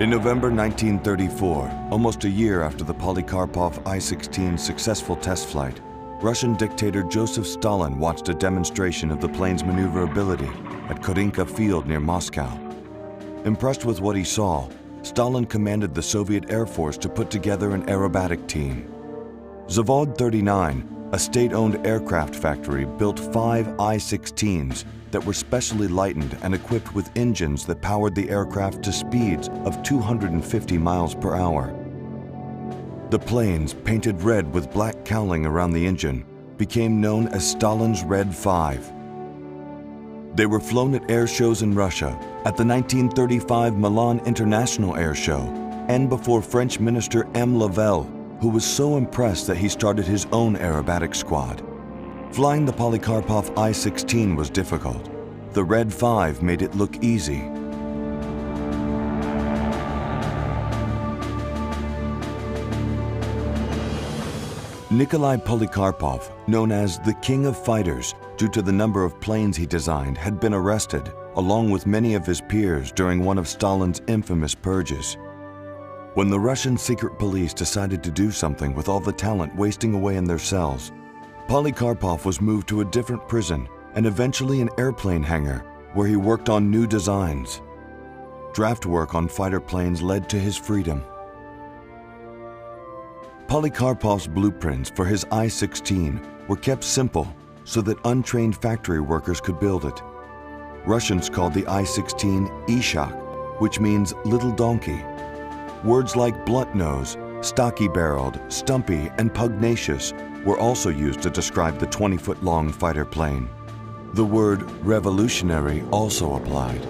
In November 1934, almost a year after the Polikarpov I-16's successful test flight, Russian dictator Joseph Stalin watched a demonstration of the plane's maneuverability at Korinka Field near Moscow. Impressed with what he saw, Stalin commanded the Soviet Air Force to put together an aerobatic team. Zavod 39, a state-owned aircraft factory, built 5 I-16s that were specially lightened and equipped with engines that powered the aircraft to speeds of 250 miles per hour. The planes, painted red with black cowling around the engine, became known as Stalin's Red 5. They were flown at air shows in Russia, at the 1935 Milan International Air Show, and before French Minister M. Lavelle, who was so impressed that he started his own aerobatic squad. Flying the Polikarpov I-16 was difficult. The Red 5 made it look easy. Nikolai Polikarpov, known as the King of Fighters due to the number of planes he designed, had been arrested, along with many of his peers, during one of Stalin's infamous purges. When the Russian secret police decided to do something with all the talent wasting away in their cells, Polikarpov was moved to a different prison and eventually an airplane hangar where he worked on new designs. Draft work on fighter planes led to his freedom. Polikarpov's blueprints for his I-16 were kept simple so that untrained factory workers could build it. Russians called the I-16 Ishak, which means little donkey. Words like blunt nose, stocky-barreled, stumpy, and pugnacious were also used to describe the 20-foot-long fighter plane. The word revolutionary also applied.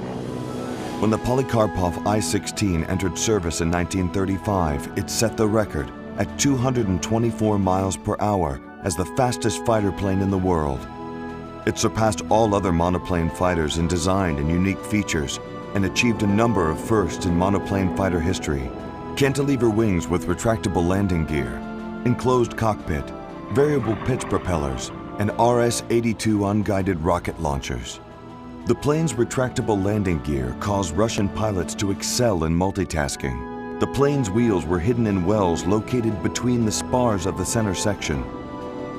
When the Polikarpov I-16 entered service in 1935, it set the record at 224 miles per hour as the fastest fighter plane in the world. It surpassed all other monoplane fighters in design and unique features and achieved a number of firsts in monoplane fighter history. Cantilever wings with retractable landing gear, enclosed cockpit, variable pitch propellers, and RS-82 unguided rocket launchers. The plane's retractable landing gear caused Russian pilots to excel in multitasking. The plane's wheels were hidden in wells located between the spars of the center section.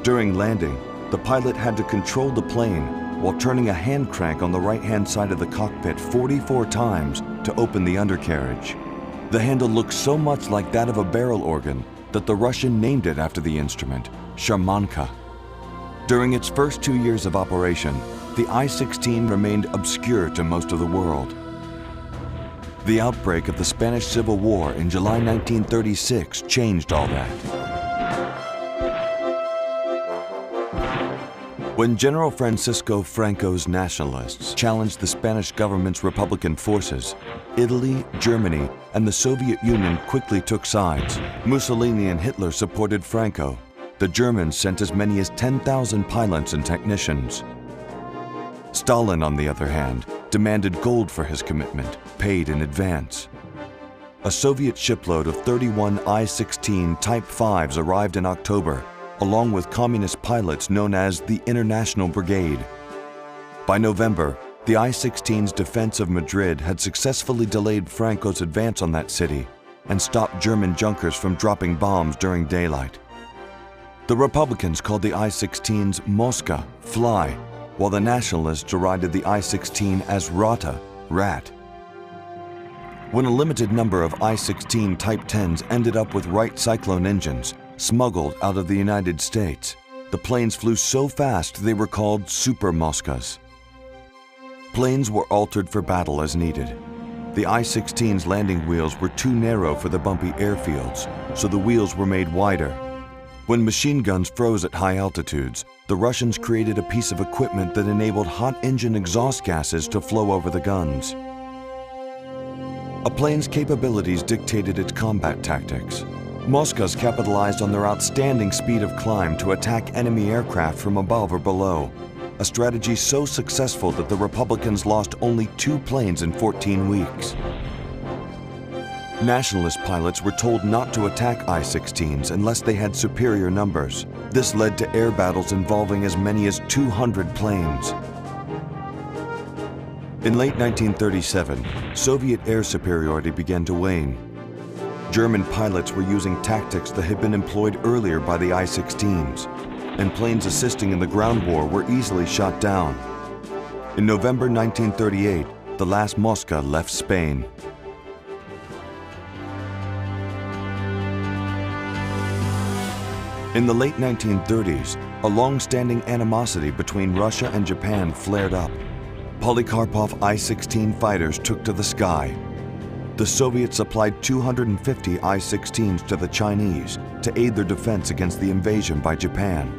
During landing, the pilot had to control the plane while turning a hand crank on the right-hand side of the cockpit 44 times to open the undercarriage. The handle looked so much like that of a barrel organ that the Russian named it after the instrument, Sharmanka. During its first 2 years of operation, the I-16 remained obscure to most of the world. The outbreak of the Spanish Civil War in July 1936 changed all that. When General Francisco Franco's nationalists challenged the Spanish government's Republican forces, Italy, Germany, and the Soviet Union quickly took sides. Mussolini and Hitler supported Franco. The Germans sent as many as 10,000 pilots and technicians. Stalin, on the other hand, demanded gold for his commitment, paid in advance. A Soviet shipload of 31 I-16 Type 5s arrived in October, along with communist pilots known as the International Brigade. By November, the I-16's defense of Madrid had successfully delayed Franco's advance on that city and stopped German junkers from dropping bombs during daylight. The Republicans called the I-16s Mosca, fly, while the nationalists derided the I-16 as Rata, rat. When a limited number of I-16 Type 10s ended up with Wright Cyclone engines, smuggled out of the United States, the planes flew so fast they were called Super Moscas. Planes were altered for battle as needed. The I-16's landing wheels were too narrow for the bumpy airfields, so the wheels were made wider. When machine guns froze at high altitudes, the Russians created a piece of equipment that enabled hot engine exhaust gases to flow over the guns. A plane's capabilities dictated its combat tactics. Moscas capitalized on their outstanding speed of climb to attack enemy aircraft from above or below, a strategy so successful that the Republicans lost only 2 planes in 14 weeks. Nationalist pilots were told not to attack I-16s unless they had superior numbers. This led to air battles involving as many as 200 planes. In late 1937, Soviet air superiority began to wane. German pilots were using tactics that had been employed earlier by the I-16s, and planes assisting in the ground war were easily shot down. In November 1938, the last Mosca left Spain. In the late 1930s, a long-standing animosity between Russia and Japan flared up. Polikarpov I-16 fighters took to the sky. The Soviets supplied 250 I-16s to the Chinese to aid their defense against the invasion by Japan.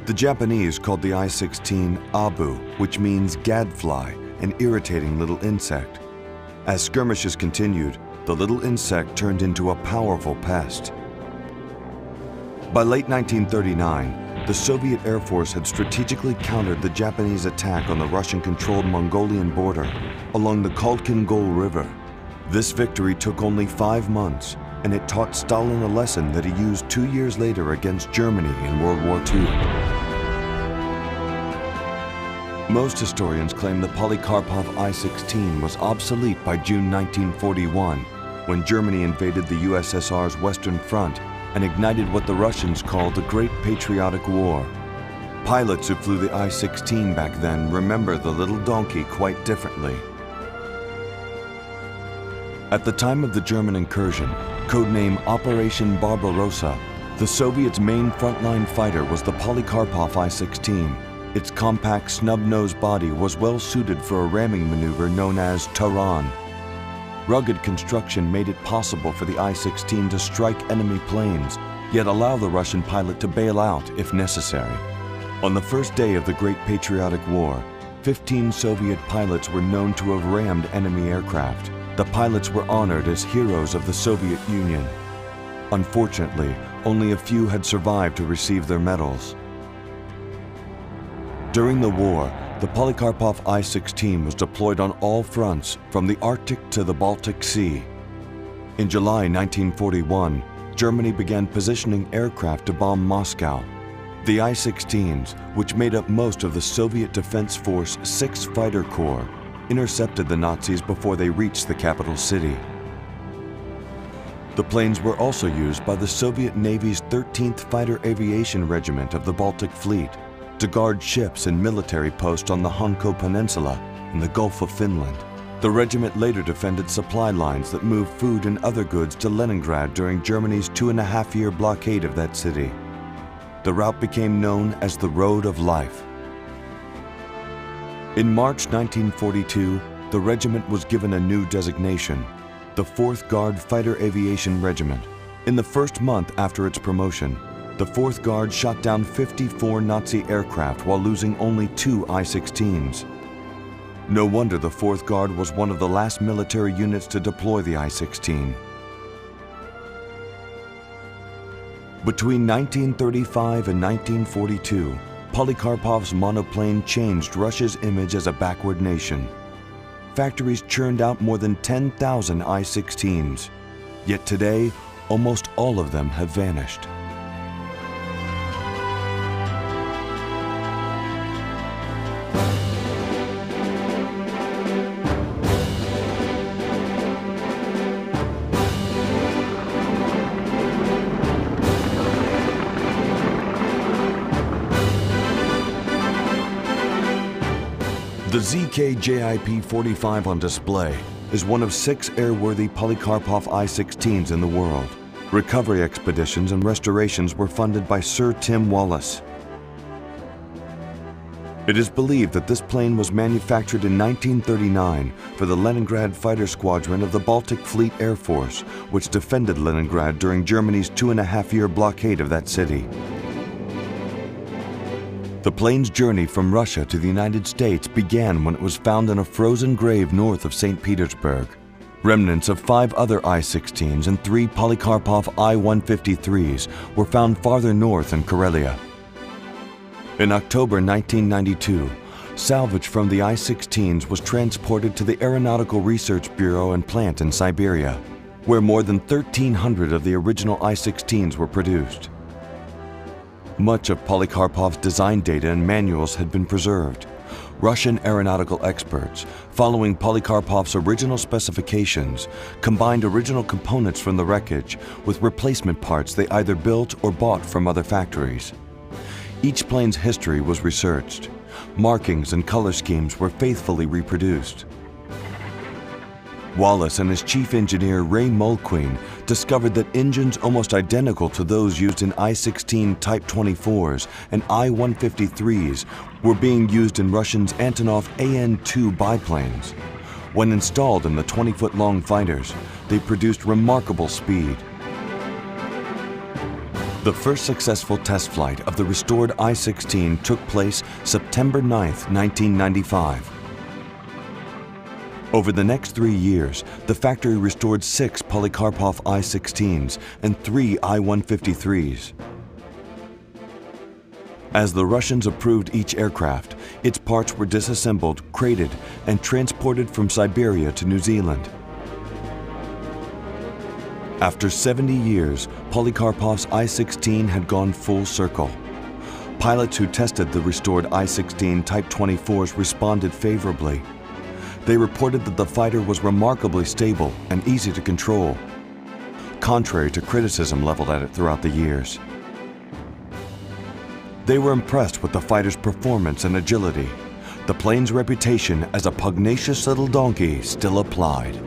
The Japanese called the I-16 Abu, which means gadfly, an irritating little insect. As skirmishes continued, the little insect turned into a powerful pest. By late 1939, the Soviet Air Force had strategically countered the Japanese attack on the Russian-controlled Mongolian border along the Khalkhin-Gol River. This victory took only 5 months, and it taught Stalin a lesson that he used 2 years later against Germany in World War II. Most historians claim the Polikarpov I-16 was obsolete by June 1941, when Germany invaded the USSR's Western Front and ignited what the Russians called the Great Patriotic War. Pilots who flew the I-16 back then remember the little donkey quite differently. At the time of the German incursion, codename Operation Barbarossa, the Soviets' main frontline fighter was the Polikarpov I-16. Its compact, snub-nosed body was well suited for a ramming maneuver known as Taran. Rugged construction made it possible for the I-16 to strike enemy planes, yet allow the Russian pilot to bail out if necessary. On the first day of the Great Patriotic War, 15 Soviet pilots were known to have rammed enemy aircraft. The pilots were honored as heroes of the Soviet Union. Unfortunately, only a few had survived to receive their medals. During the war, the Polikarpov I-16 was deployed on all fronts, from the Arctic to the Baltic Sea. In July 1941, Germany began positioning aircraft to bomb Moscow. The I-16s, which made up most of the Soviet Defense Force 6th Fighter Corps, intercepted the Nazis before they reached the capital city. The planes were also used by the Soviet Navy's 13th Fighter Aviation Regiment of the Baltic Fleet to guard ships and military posts on the Hanko Peninsula in the Gulf of Finland. The regiment later defended supply lines that moved food and other goods to Leningrad during Germany's 2.5-year blockade of that city. The route became known as the Road of Life. In March 1942, the regiment was given a new designation, the 4th Guard Fighter Aviation Regiment. In the first month after its promotion, the 4th Guard shot down 54 Nazi aircraft while losing only 2 I-16s. No wonder the 4th Guard was one of the last military units to deploy the I-16. Between 1935 and 1942, Polikarpov's monoplane changed Russia's image as a backward nation. Factories churned out more than 10,000 I-16s, yet today, almost all of them have vanished. The ZK-JIP-45 on display is one of 6 airworthy Polikarpov I-16s in the world. Recovery expeditions and restorations were funded by Sir Tim Wallace. It is believed that this plane was manufactured in 1939 for the Leningrad Fighter Squadron of the Baltic Fleet Air Force, which defended Leningrad during Germany's 2.5-year blockade of that city. The plane's journey from Russia to the United States began when it was found in a frozen grave north of St. Petersburg. Remnants of 5 other I-16s and 3 Polikarpov I-153s were found farther north in Karelia. In October 1992, salvage from the I-16s was transported to the Aeronautical Research Bureau and plant in Siberia, where more than 1,300 of the original I-16s were produced. Much of Polikarpov's design data and manuals had been preserved, Russian aeronautical experts, following Polikarpov's original specifications, combined original components from the wreckage with replacement parts they either built or bought from other factories. Each plane's history was researched. Markings and color schemes were faithfully reproduced. Wallace and his chief engineer Ray Mulqueen discovered that engines almost identical to those used in I-16 Type 24s and I-153s were being used in Russians' Antonov An-2 biplanes. When installed in the 20-foot-long fighters, they produced remarkable speed. The first successful test flight of the restored I-16 took place September 9, 1995. Over the next 3 years, the factory restored 6 Polikarpov I-16s and 3 I-153s. As the Russians approved each aircraft, its parts were disassembled, crated, and transported from Siberia to New Zealand. After 70 years, Polikarpov's I-16 had gone full circle. Pilots who tested the restored I-16 Type 24s responded favorably. They reported that the fighter was remarkably stable and easy to control, contrary to criticism leveled at it throughout the years. They were impressed with the fighter's performance and agility. The plane's reputation as a pugnacious little donkey still applied.